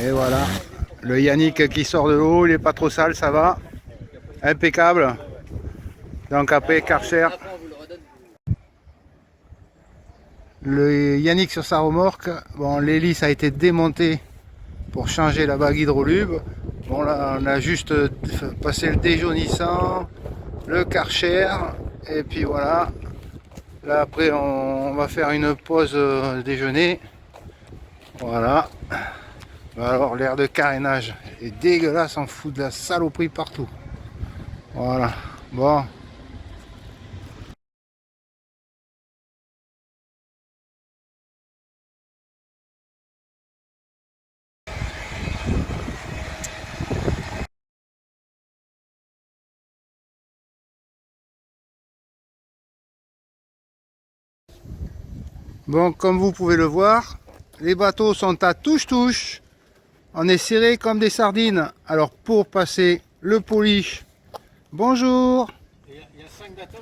Et voilà, le Yannick qui sort de l'eau, il est pas trop sale, ça va. Impeccable. Donc après, Karcher. Le Yannick sur sa remorque, bon, l'hélice a été démontée pour changer la bague hydrolube. Bon, là, on a juste passé le déjaunissant, le Karcher, et puis voilà. Là, après, on va faire une pause déjeuner. Voilà. Alors, l'air de carénage est dégueulasse, on fout de la saloperie partout. Voilà. Bon. Bon, comme vous pouvez le voir, les bateaux sont à touche-touche. On est serré comme des sardines. Alors, pour passer le polish, bonjour. Il y a 5 bateaux.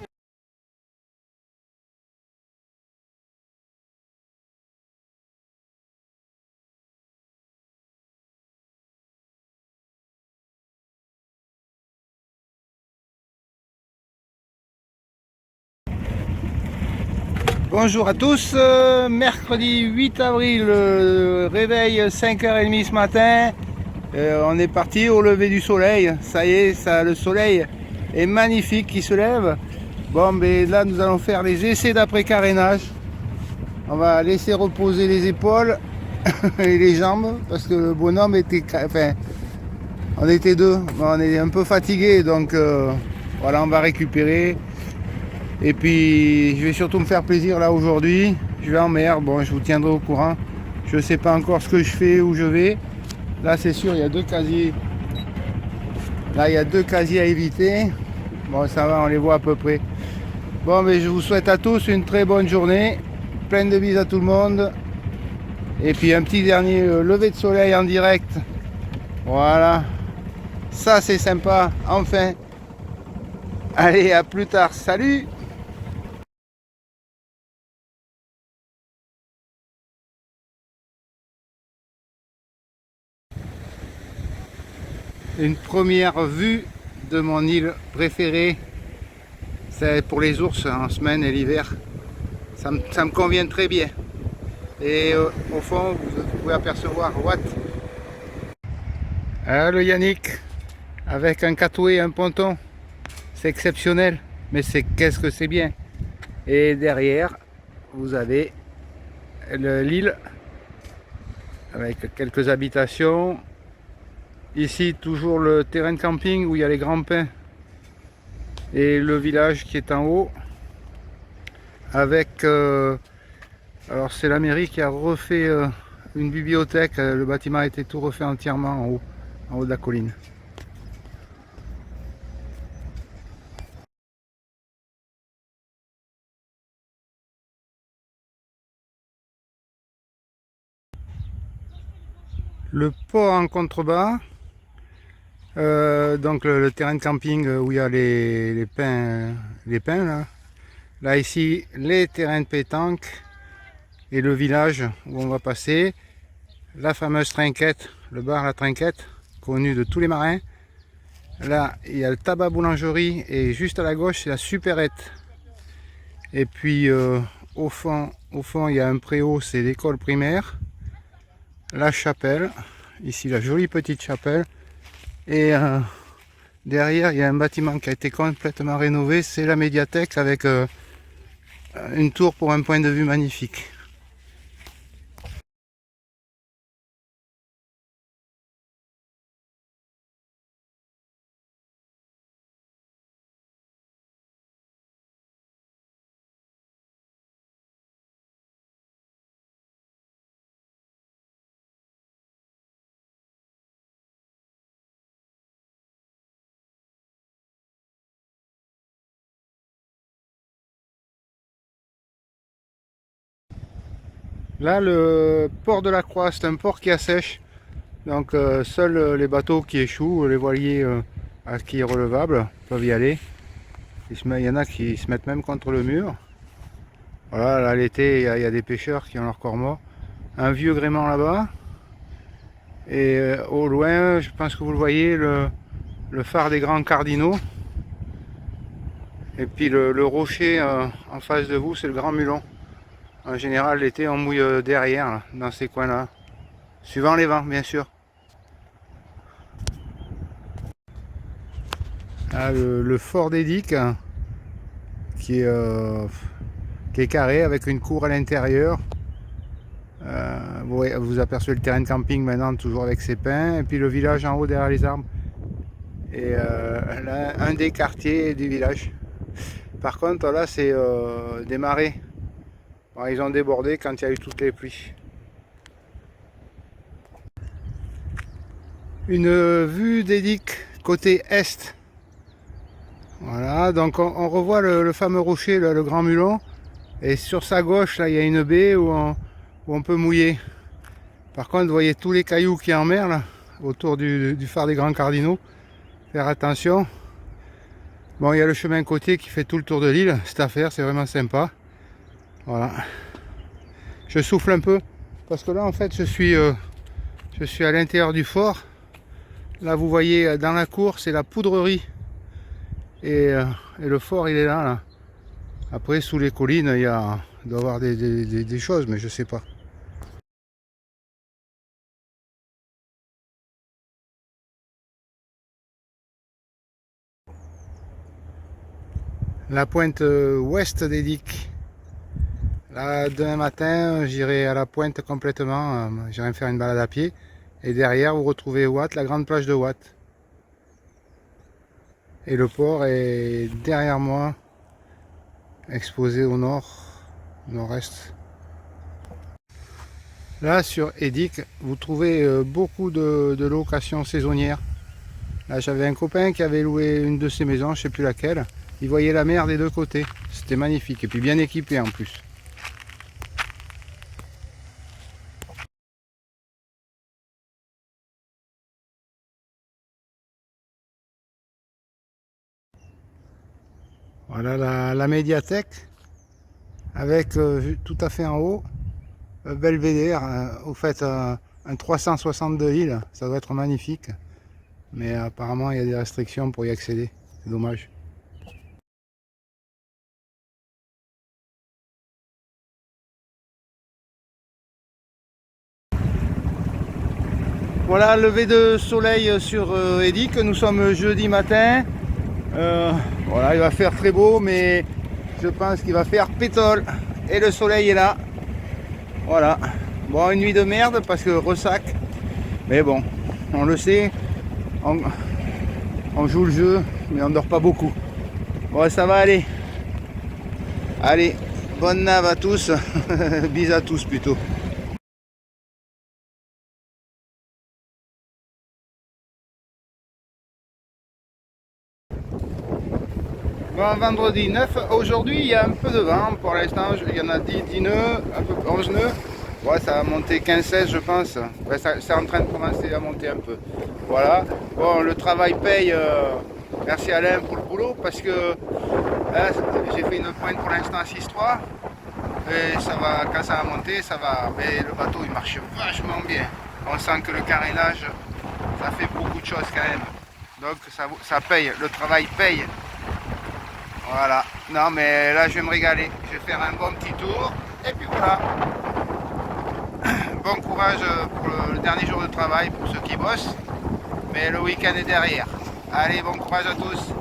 Bonjour à tous, mercredi 8 avril, réveil 5h30 ce matin. On est parti au lever du soleil. Ça y est, le soleil est magnifique qui se lève. Bon, mais là nous allons faire les essais d'après carénage. On va laisser reposer les épaules et les jambes parce que le bonhomme était, enfin, on était deux, on est un peu fatigué, donc voilà, on va récupérer. Et puis je vais surtout me faire plaisir là aujourd'hui. Je vais en mer, bon, je vous tiendrai au courant. Je ne sais pas encore ce que je fais, où je vais. Là c'est sûr, il y a deux casiers. Là il y a deux casiers à éviter. Bon, ça va, on les voit à peu près. Bon, mais je vous souhaite à tous une très bonne journée. Plein de bises à tout le monde. Et puis un petit dernier lever de soleil en direct. Voilà. Ça c'est sympa, enfin. Allez, à plus tard. Salut! Une première vue de mon île préférée. C'est pour les ours en semaine et l'hiver. Ça me convient très bien. Et au fond, vous pouvez apercevoir Watt. Ah, le Yannick, avec un catoué et un ponton. C'est exceptionnel. Mais qu'est-ce que c'est bien. Et derrière, vous avez l'île avec quelques habitations. Ici, toujours le terrain de camping où il y a les grands pins et le village qui est en haut avec alors c'est la mairie qui a refait une bibliothèque. Le bâtiment a été tout refait entièrement en haut de la colline. Le port en contrebas, donc le terrain de camping où il y a les pins là. Là ici les terrains de pétanque et le village où on va passer, la fameuse trinquette, le bar La Trinquette, connu de tous les marins. Là il y a le tabac boulangerie et juste à la gauche c'est la supérette. Et puis au fond il y a un préau, c'est l'école primaire, la chapelle, ici la jolie petite chapelle. Et derrière il y a un bâtiment qui a été complètement rénové, c'est la médiathèque avec une tour pour un point de vue magnifique. Là le port de la Croix, c'est un port qui assèche, donc seuls les bateaux qui échouent, les voiliers à qui est relevable peuvent y aller. Il y en a qui se mettent même contre le mur. Voilà, là l'été il y a des pêcheurs qui ont leur corps mort. Un vieux gréement là-bas. Et au loin, je pense que vous le voyez, le phare des Grands Cardinaux. Et puis le rocher en face de vous, c'est le Grand Mulon. En général, l'été, on mouille derrière, là, dans ces coins-là. Suivant les vents, bien sûr. Là, le fort d'Édic, qui est carré avec une cour à l'intérieur. Vous apercevez le terrain de camping maintenant, toujours avec ses pins. Et puis le village en haut derrière les arbres. Et là, un des quartiers du village. Par contre, là, c'est des marais. Bon, ils ont débordé quand il y a eu toutes les pluies. Une vue d'Édic côté est. Voilà, donc on revoit le fameux rocher, le Grand Mulon. Et sur sa gauche, là, il y a une baie où on peut mouiller. Par contre, vous voyez tous les cailloux qui en mer, là, autour du phare des Grands Cardinaux. Faire attention. Bon, il y a le chemin côtier qui fait tout le tour de l'île. Cette affaire, c'est vraiment sympa. Voilà. Je souffle un peu parce que là, en fait, je suis à l'intérieur du fort. Là, vous voyez dans la cour, c'est la poudrerie. Et le fort, il est là. Après, sous les collines, il doit y avoir des choses, mais je sais pas. La pointe ouest d'Édic. Là, demain matin, j'irai à la pointe complètement. J'irai me faire une balade à pied. Et derrière, vous retrouvez Watt, la grande plage de Watt. Et le port est derrière moi, exposé au nord-est. Là, sur Édic, vous trouvez beaucoup de locations saisonnières. Là, j'avais un copain qui avait loué une de ces maisons, je ne sais plus laquelle. Il voyait la mer des deux côtés. C'était magnifique. Et puis bien équipé en plus. Voilà la médiathèque. Avec tout à fait en haut, Belvédère. Au fait, un 362 îles. Ça doit être magnifique. Mais apparemment, il y a des restrictions pour y accéder. C'est dommage. Voilà, lever de soleil sur Édic. Nous sommes jeudi matin. Voilà, il va faire très beau, mais je pense qu'il va faire pétole. Et le soleil est là. Voilà. Bon, une nuit de merde parce que ressac. Mais bon, on le sait. On joue le jeu, mais on dort pas beaucoup. Bon, ça va aller. Allez, bonne nave à tous. Bis à tous plutôt. Bon, vendredi 9, aujourd'hui il y a un peu de vent, pour l'instant il y en a 10 nœuds, un peu 11 nœuds. Ouais, ça va monter 15-16 je pense, ouais, c'est en train de commencer à monter un peu. Voilà, bon le travail paye, merci Alain pour le boulot, parce que là j'ai fait une pointe pour l'instant à 6-3, et ça va, quand ça va monter, ça va, mais le bateau il marche vachement bien. On sent que le carénage, ça fait beaucoup de choses quand même, donc ça paye, le travail paye. Voilà, non mais là je vais me régaler, je vais faire un bon petit tour et puis voilà. Bon courage pour le dernier jour de travail pour ceux qui bossent, mais le week-end est derrière. Allez, bon courage à tous.